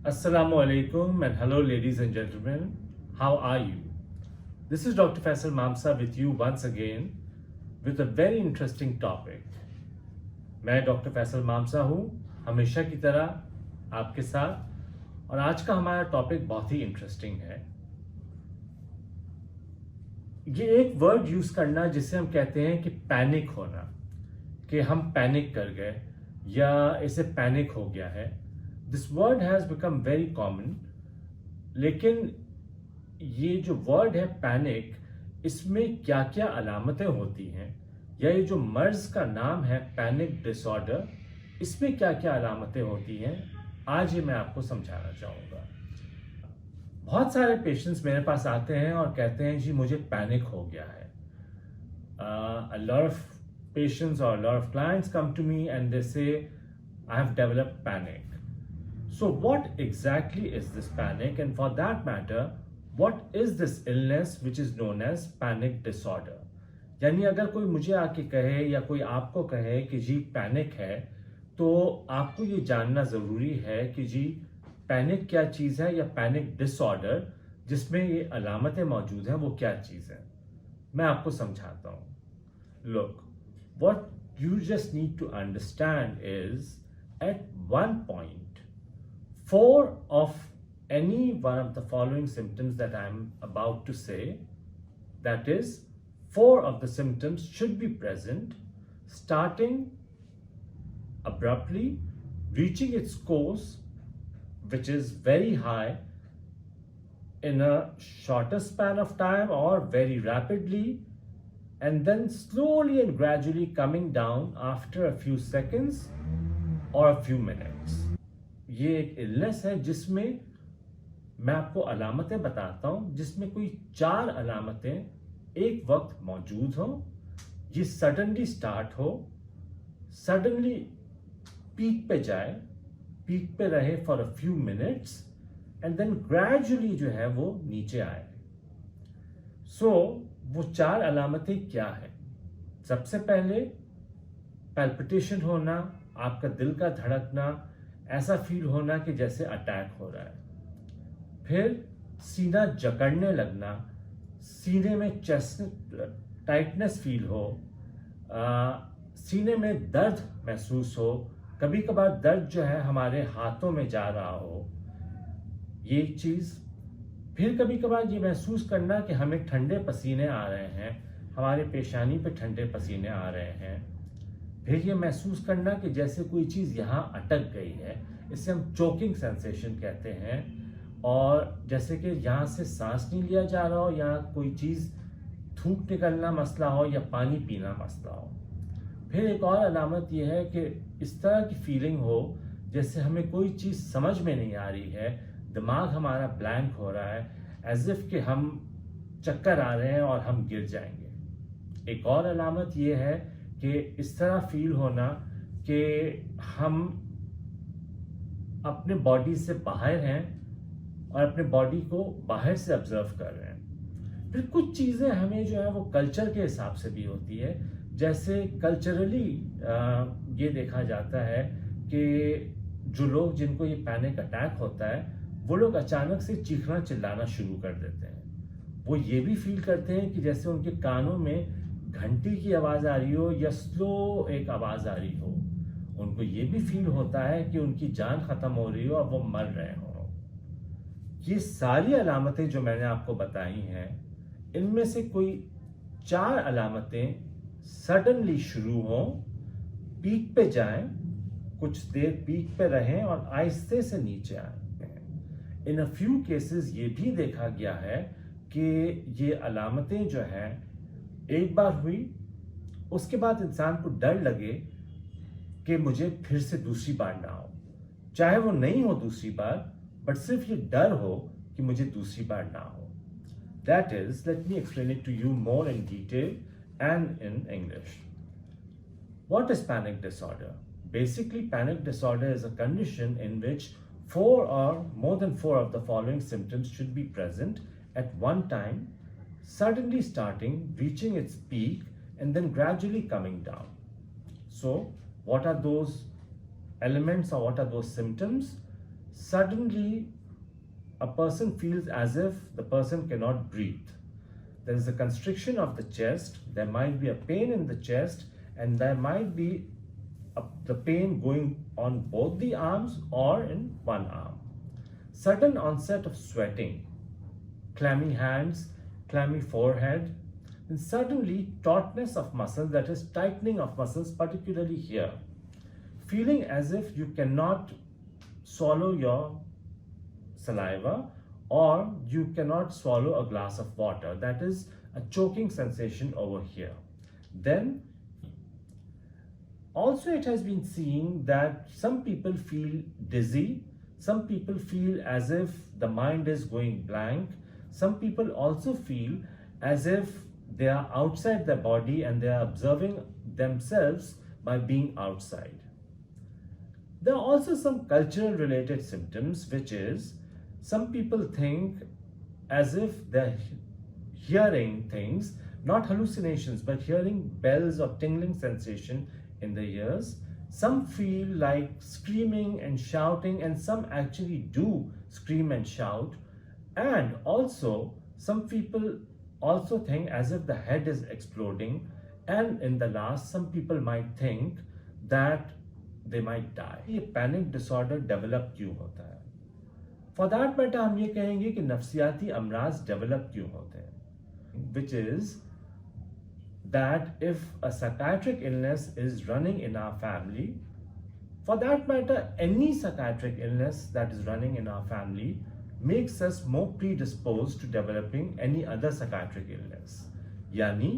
Assalamu alaikum and hello ladies and gentlemen. How are you? This is Dr. Faisal Mamsa with you once again with a very interesting topic. मैं doctor Faisal मामसा हूँ हमेशा की तरह आपके साथ और आज का हमारा टॉपिक बहुत ही इंटरेस्टिंग है। ये एक वर्ड यूज करना जिसे हम कहते हैं कि पैनिक होना, कि हम पैनिक कर गए या इसे पैनिक हो गया है। This word has become very common, लेकिन ये जो वर्ड है पैनिक, इसमें क्या क्या अलामतें होती हैं, या ये जो मर्ज का नाम है पैनिक डिसऑर्डर, इसमें क्या क्या अलामतें होती हैं, आज ये मैं आपको समझाना चाहूँगा। बहुत सारे पेशेंट्स मेरे पास आते हैं और कहते हैं जी मुझे पैनिक हो गया है। A lot of patients or a lot of clients come to me and they say I have developed panic. So what exactly is this panic, and for that matter what is this illness which is known as panic disorder? यानी अगर कोई मुझे आके कहे या कोई आपको कहे कि जी पैनिक है, तो आपको ये जानना ज़रूरी है कि जी पैनिक क्या चीज़ है, या पैनिक डिसऑर्डर जिसमें ये अलामतें मौजूद हैं वो क्या चीज़ है। मैं आपको समझाता हूँ। Look, what you just need to understand is at one point 4 of any one of the following symptoms that I am about to say, that is 4 of the symptoms should be present, starting abruptly, reaching its course which is very high in a shorter span of time or very rapidly, and then slowly and gradually coming down after a few seconds or a few minutes. ये एक illness है जिसमें मैं आपको अलामतें बताता हूं, जिसमें कोई 4 अलामतें एक वक्त मौजूद हो, ये सडनली स्टार्ट हो, सडनली पीक पे जाए, पीक पे रहे for a few minutes and then gradually जो है वो नीचे आए। सो वो 4 अलामतें क्या है? सबसे पहले पैल्पिटेशन होना, आपका दिल का धड़कना, ऐसा फील होना कि जैसे अटैक हो रहा है। फिर सीना जकड़ने लगना, सीने में चेस्ट टाइटनेस फील हो, सीने में दर्द महसूस हो, कभी कभार दर्द जो है हमारे हाथों में जा रहा हो, ये एक चीज़। फिर कभी कभार ये महसूस करना कि हमें ठंडे पसीने आ रहे हैं, हमारे पेशानी पे ठंडे पसीने आ रहे हैं। फिर ये महसूस करना कि जैसे कोई चीज़ यहाँ अटक गई है, इसे हम चोकिंग सेंसेशन कहते हैं, और जैसे कि यहाँ से सांस नहीं लिया जा रहा हो, या कोई चीज़ थूक निकलना मसला हो, या पानी पीना मसला हो। फिर एक और अलामत यह है कि इस तरह की फीलिंग हो जैसे हमें कोई चीज़ समझ में नहीं आ रही है, दिमाग हमारा ब्लैंक हो रहा है, एज इफ कि हम चक्कर आ रहे हैं और हम गिर जाएंगे। एक और अलामत ये है कि इस तरह फील होना कि हम अपने बॉडी से बाहर हैं और अपने बॉडी को बाहर से ऑब्जर्व कर रहे हैं। फिर कुछ चीज़ें हमें जो है वो कल्चर के हिसाब से भी होती है। जैसे कल्चरली ये देखा जाता है कि जो लोग जिनको ये पैनिक अटैक होता है, वो लोग अचानक से चीखना चिल्लाना शुरू कर देते हैं। वो ये भी फील करते हैं कि जैसे उनके कानों में घंटी की आवाज़ आ रही हो या स्लो एक आवाज़ आ रही हो। उनको ये भी फील होता है कि उनकी जान ख़त्म हो रही हो और वो मर रहे हो। ये सारी अलामतें जो मैंने आपको बताई हैं, इनमें से कोई 4 अलामतें सडनली शुरू हों, पीक पे जाएं, कुछ देर पीक पे रहें और आहिस्ते से नीचे आएं। इन अ फ्यू केसेस ये भी देखा गया है कि ये अलामतें जो हैं एक बार हुई, उसके बाद इंसान को डर लगे कि मुझे फिर से दूसरी बार ना हो, चाहे वो नहीं हो दूसरी बार, बट सिर्फ ये डर हो कि मुझे दूसरी बार ना हो। That is, let me explain it to you more in detail and in English. What is panic disorder? Basically, panic disorder is a condition in which 4 or more than 4 of the following symptoms should be present at one time, suddenly starting, reaching its peak, and then gradually coming down. So, what are those elements or what are those symptoms? suddenly a person feels as if the person cannot breathe. There is a constriction of the chest, there might be a pain in the chest, and there might be the pain going on both the arms or in one arm. Sudden onset of sweating, clammy hands, clammy forehead, and suddenly tautness of muscles, that is tightening of muscles, particularly here. Feeling as if you cannot swallow your saliva or you cannot swallow a glass of water, that is a choking sensation over here. Then also it has been seen that some people feel dizzy, some people feel as if the mind is going blank, some people also feel as if they are outside their body and they are observing themselves by being outside. There are also some cultural related symptoms, which is some people think as if they're hearing things, not hallucinations, but hearing bells or tingling sensation in the ears. Some feel like screaming and shouting, and some actually do scream and shout. And also, some people also think as if the head is exploding. And in the last, some people might think that they might die. ये panic disorder develop क्यों होता है? For that matter हम ये कहेंगे कि नफ्सियाती अमराज develop क्यों होते हैं, which is that if a psychiatric illness is running in our family, for that matter any psychiatric illness that is running in our family makes us more predisposed to developing any other psychiatric illness. यानी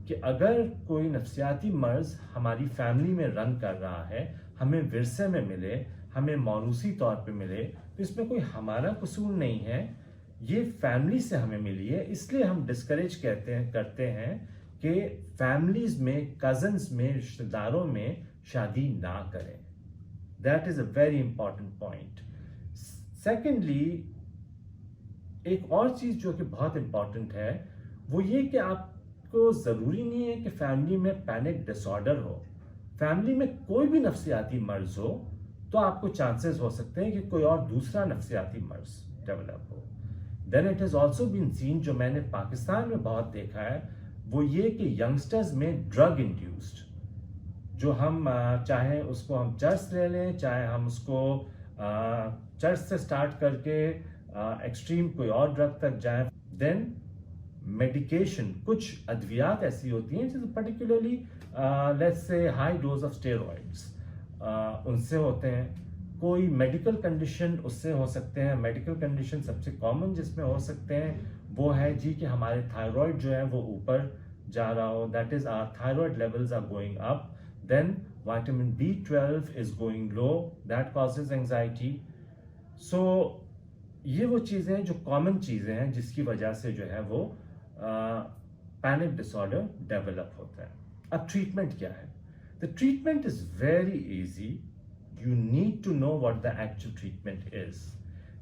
कि अगर कोई नफ्सियाती मर्ज हमारी family में run कर रहा है, हमें विरसे में मिले, हमें मौरूसी तौर पे मिले, तो इसमें कोई हमारा कसूर नहीं है, ये फैमिली से हमें मिली है। इसलिए हम डिस्करेज करते हैं कि फैमिलीज में, कजन्स में, रिश्तेदारों में शादी ना करें। That is a very important point. Secondly, एक और चीज जो कि बहुत इंपॉर्टेंट है वो ये कि आपको जरूरी नहीं है कि फैमिली में पैनिक डिसऑर्डर हो। फैमिली में कोई भी नफ्सियाती मर्ज हो तो आपको चांसेस हो सकते हैं कि कोई और दूसरा नफ्सियाती मर्ज डेवलप हो। Then it is also been seen, जो मैंने पाकिस्तान में बहुत देखा है, वो ये कि यंगस्टर्स में ड्रग इंड्यूस्ड, जो हम चाहे उसको हम चर्च ले लें, चाहे हम उसको चर्च से स्टार्ट करके एक्सट्रीम कोई और ड्रग तक जाए। देन मेडिकेशन, कुछ अद्वियात ऐसी होती हैं जैसे particularly let's say high dose of steroids, उनसे होते हैं। कोई मेडिकल कंडीशन उससे हो सकते हैं। मेडिकल कंडीशन सबसे कॉमन जिसमें हो सकते हैं वो है जी कि हमारे थायराइड जो है वो ऊपर जा रहा हो, that is our thyroid levels are going up. Then vitamin B12 is going low, that causes anxiety. So ये वो चीज़ें जो कॉमन चीज़ें हैं जिसकी वजह से जो है वो पैनिक डिसऑर्डर डेवलप होता है। अब ट्रीटमेंट क्या है? The treatment is very easy. You need to know what the actual treatment is.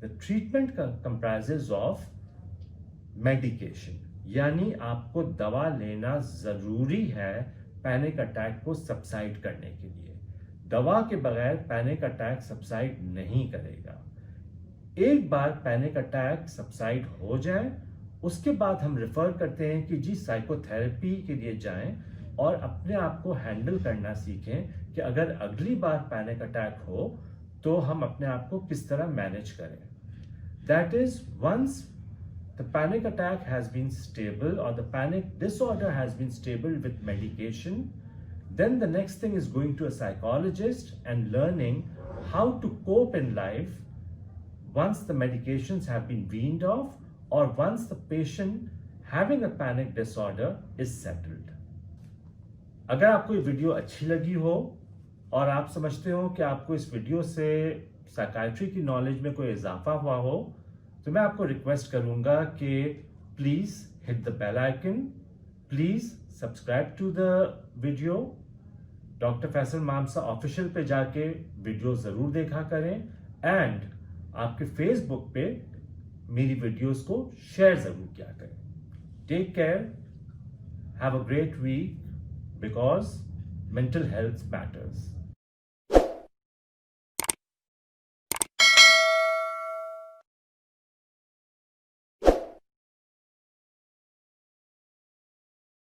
The treatment comprises of medication, यानी आपको दवा लेना जरूरी है पैनिक अटैक को सबसाइड करने के लिए। दवा के बगैर पैनिक अटैक सबसाइड नहीं करेगा। एक बार पैनिक अटैक सबसाइड हो जाए उसके बाद हम रेफर करते हैं कि जी साइकोथेरेपी के लिए जाएं और अपने आप को हैंडल करना सीखें कि अगर अगली बार पैनिक अटैक हो तो हम अपने आप को किस तरह मैनेज करें। That is once the panic attack has been stable और the panic disorder has been stable with medication, then the next thing is going to a psychologist and learning how to cope in life once the medications have been weaned off or once the patient having a panic disorder is settled. अगर आपको ये video अच्छी लगी हो और आप समझते हो कि आपको इस वीडियो से साइकाइट्री की नॉलेज में कोई इजाफा हुआ हो, तो मैं आपको रिक्वेस्ट करूंगा कि please hit the bell icon, please subscribe to the video. Doctor Faisal Mamsa official पे जाके वीडियो जरूर देखा करें एंड आपके फेसबुक पे मेरी वीडियोस को शेयर जरूर किया करें। Take care, have a great week, because mental health matters.